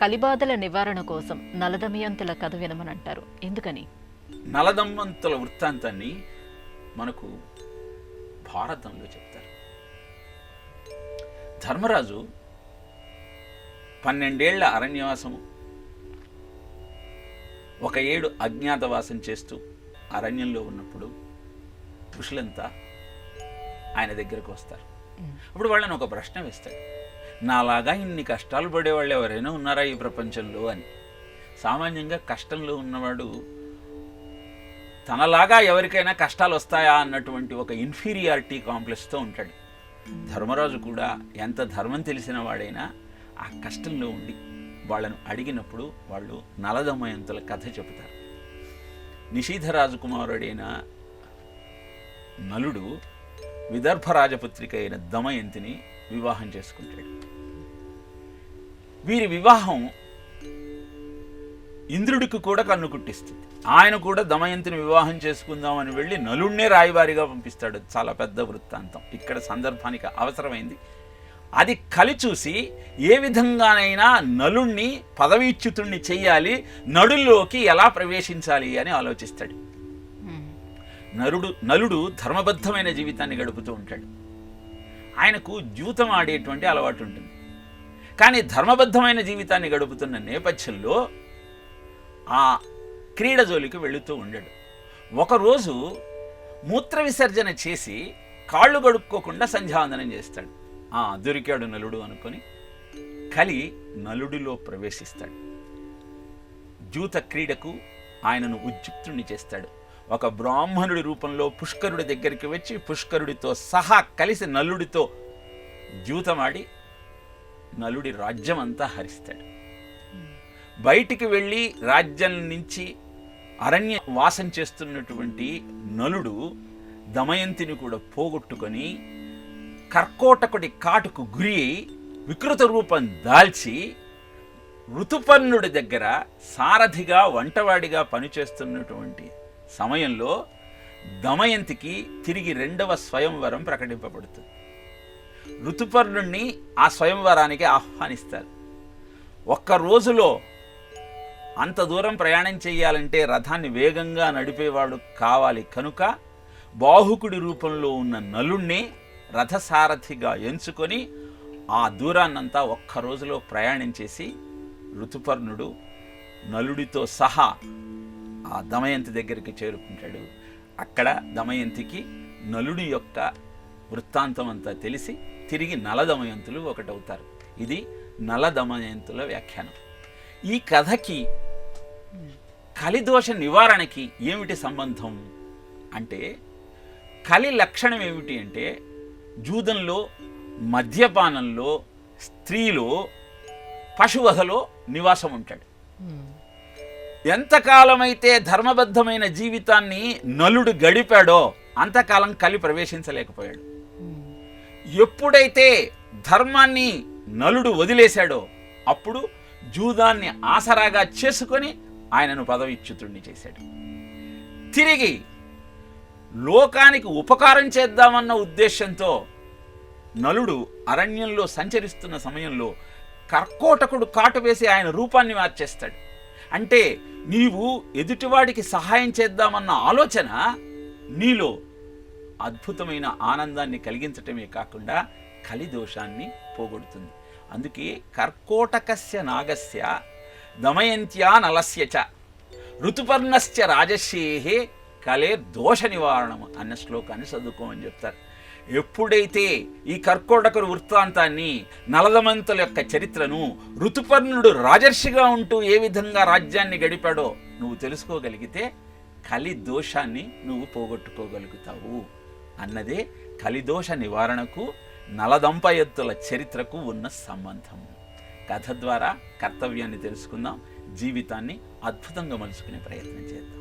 కలిబాధల నివారణ కోసం నలదమయంతుల కథ వినమనంటారు. ఎందుకని? నలదమయంతుల వృత్తాంతాన్ని మనకు భారతంలో చెప్తారు. ధర్మరాజు 12 ఏళ్ల అరణ్యవాసము, 1 ఏడు అజ్ఞాతవాసం చేస్తూ అరణ్యంలో ఉన్నప్పుడు ఋషులంతా ఆయన దగ్గరకు వస్తారు. అప్పుడు వాళ్ళని ఒక ప్రశ్న వేస్తాడు, నాలాగా ఇన్ని కష్టాలు పడేవాళ్ళు ఎవరైనా ఉన్నారా ఈ ప్రపంచంలో అని. సామాన్యంగా కష్టంలో ఉన్నవాడు తనలాగా ఎవరికైనా కష్టాలు వస్తాయా అన్నటువంటి ఒక ఇన్ఫీరియారిటీ కాంప్లెక్స్తో ఉంటాడు. ధర్మరాజు కూడా ఎంత ధర్మం తెలిసిన వాడైనా ఆ కష్టంలో ఉండి వాళ్ళను అడిగినప్పుడు వాళ్ళు నలదమయంతుల కథ చెబుతారు. నిషీధ రాజకుమారుడైన నలుడు విదర్భ రాజపుత్రిక అయిన దమయంతిని వివాహం చేసుకుంటాడు. వీరి వివాహం ఇంద్రుడికి కూడా కన్ను కుట్టిస్తుంది. ఆయన కూడా దమయంతిని వివాహం చేసుకుందామని వెళ్ళి నలుడినే రాయబారిగా పంపిస్తాడు. చాలా పెద్ద వృత్తాంతం ఇక్కడ సందర్భానికి అవసరమైంది. అది కలి చూసి ఏ విధంగానైనా నలుణ్ణి పదవీచ్యుతుణ్ణి చెయ్యాలి, నడుల్లోకి ఎలా ప్రవేశించాలి అని ఆలోచిస్తాడు. నలుడు ధర్మబద్ధమైన జీవితాన్ని గడుపుతూ ఉంటాడు. ఆయనకు జూతం ఆడేటువంటి అలవాటు ఉంటుంది. కానీ ధర్మబద్ధమైన జీవితాన్ని గడుపుతున్న నేపథ్యంలో ఆ క్రీడ జోలికి వెళుతూ ఉండాడు. ఒకరోజు మూత్ర విసర్జన చేసి కాళ్ళు గడుక్కోకుండా సంధ్యావందనం చేస్తాడు. దొరికాడు నలుడు అనుకొని కలి నలుడిలో ప్రవేశిస్తాడు. జూత క్రీడకు ఆయనను ఉద్యుక్తుణ్ణి చేస్తాడు. ఒక బ్రాహ్మణుడి రూపంలో పుష్కరుడి దగ్గరికి వచ్చి పుష్కరుడితో సహా కలిసి నలుడితో జూతమాడి నలుడి రాజ్యం అంతా హరిస్తాడు. బయటికి వెళ్ళి రాజ్యం నుంచి అరణ్య వాసం చేస్తున్నటువంటి నలుడు దమయంతిని కూడా పోగొట్టుకొని కర్కోటకుడి కాటుకు గురి అయి వికృత రూపం దాల్చి ఋతుపర్ణుడి దగ్గర సారథిగా వంటవాడిగా పనిచేస్తున్నటువంటి సమయంలో దమయంతికి తిరిగి 2వ స్వయంవరం ప్రకటింపబడుతుంది. ఋతుపర్ణుణ్ణి ఆ స్వయంవరానికి ఆహ్వానిస్తారు. 1 రోజులో అంత దూరం ప్రయాణం చేయాలంటే రథాన్ని వేగంగా నడిపేవాడు కావాలి కనుక బాహుకుడి రూపంలో ఉన్న నలుణ్ణి రథసారథిగా ఎంచుకొని ఆ దూరాన్నంతా 1 రోజులో ప్రయాణం చేసి ఋతుపర్ణుడు నలుడితో సహా ఆ దమయంతి దగ్గరికి చేరుకుంటాడు. అక్కడ దమయంతికి నలుడి యొక్క వృత్తాంతం అంతా తెలిసి తిరిగి నలదమయంతులు ఒకటవుతారు. ఇది నలదమయంతుల వ్యాఖ్యానం. ఈ కథకి కలిదోష నివారణకి ఏమిటి సంబంధం అంటే, కలి లక్షణం ఏమిటి అంటే జూదంలో, మద్యపానంలో, స్త్రీలో, పశువధలో నివాసం ఉంటాడు. ఎంతకాలమైతే ధర్మబద్ధమైన జీవితాన్ని నలుడు గడిపాడో అంతకాలం కలి ప్రవేశించలేకపోయాడు. ఎప్పుడైతే ధర్మాన్ని నలుడు వదిలేశాడో అప్పుడు జూదాన్ని ఆసరాగా చేసుకొని ఆయనను పదవిచ్యుతుణ్ణి చేశాడు. తిరిగి లోకానికి ఉపకారం చేద్దామన్న ఉద్దేశంతో నలుడు అరణ్యంలో సంచరిస్తున్న సమయంలో కర్కోటకుడు కాటు వేసి ఆయన రూపాన్ని మార్చేస్తాడు. అంటే నీవు ఎదుటివాడికి సహాయం చేద్దామన్న ఆలోచన నీలో అద్భుతమైన ఆనందాన్ని కలిగించటమే కాకుండా కలిదోషాన్ని పోగొడుతుంది. అందుకే కర్కోటకస్య నాగస్య దమయంత్యా నలస్య చ ఋతుపర్ణస్య రాజశ్యేహే కలే దోష నివారణం అన్న శ్లోకాన్ని చదువుకోమని చెప్తారు. ఎప్పుడైతే ఈ కర్కోటకుడు వృత్తాంతాన్ని, నలదమయంతుల యొక్క చరిత్రను, ఋతుపర్ణుడు రాజర్షిగా ఉంటూ ఏ విధంగా రాజ్యాన్ని గడిపాడో నువ్వు తెలుసుకోగలిగితే కలి దోషాన్ని నువ్వు పోగొట్టుకోగలుగుతావు అన్నదే కలిదోష నివారణకు నలదంపయత్తుల చరిత్రకు ఉన్న సంబంధం. కథ ద్వారా కర్తవ్యాన్ని తెలుసుకుందాం, జీవితాన్ని అద్భుతంగా మలుచుకునే ప్రయత్నం చేద్దాం.